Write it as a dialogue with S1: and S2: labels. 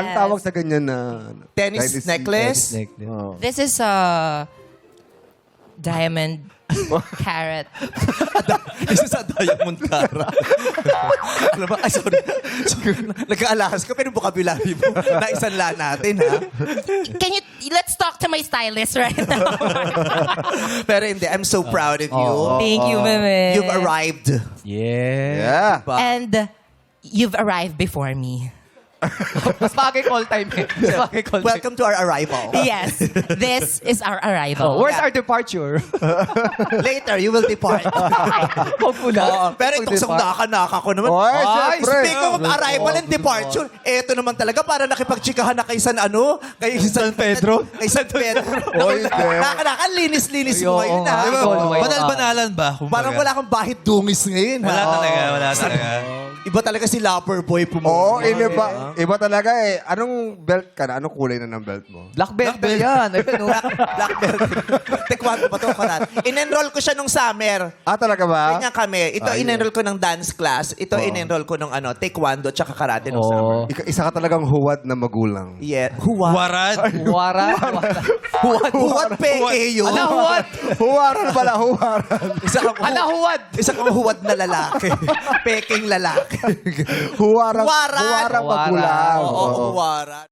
S1: Ano tawag sa ganyan na...
S2: Tennis necklace?
S1: Oh.
S3: This is a diamond carrot.
S2: Isa sa diamond cara. Alam ba? Ay, sorry. Nagkaalahas ka, pero vocabulary mo. Naisanla natin, ha?
S3: Let's talk to my stylist right now.
S2: Pero hindi, I'm so proud of you.
S3: Thank you, Meme.
S2: You've arrived.
S1: Yeah.
S2: Diba?
S3: And you've arrived before me.
S4: Mas bagay call time eh. Mas bagay call time.
S2: Welcome to our arrival.
S3: Yes, this is our arrival.
S4: Where's our departure?
S2: Later, you will depart.
S4: Huwag mo na.
S2: Oo, pero itong
S4: Pag-depart.
S2: naka ko naman.
S1: Oy, syempre.
S2: Speaking of arrival and departure, eto naman talaga para nakipagtsikahan na kay San ano? Kay San Pedro? Kay San Pedro.
S1: Oy, hindi.
S2: Nakaka, linis-linis mo ngayon, ha?
S4: Di ba?
S5: Banal-banalan ba? Kumbaga?
S2: Parang wala kang bahit dungis ngayon, ha?
S5: Wala talaga, wala talaga.
S2: Iba talaga si Lover Boy
S1: Oo,
S2: pumunta.
S1: iba talaga eh. Anong belt ka na? Anong kulay na ng belt mo?
S4: Black belt na yan. Ayun, oh.
S2: Black belt. Taekwondo pa to, karat. In-enroll ko siya nung summer.
S1: Ah, talaga ba?
S2: Ganyan kami. Ito, in-enroll ko ng dance class. Ito, in-enroll ko ng taekwondo tsaka karate nung summer.
S1: Isa ka talagang huwad na magulang.
S2: Yeah. Huwad.
S5: Warad.
S4: Wara.
S2: Huwad peke yun.
S4: Ala, huwad.
S1: Huwaran pala, huwaran.
S4: Ala, huwad.
S2: Isa kang huwad na lalaki. Peking lalaki.
S1: Huwaran
S2: Huwaran.
S1: magulang.
S2: Oo, huwaran.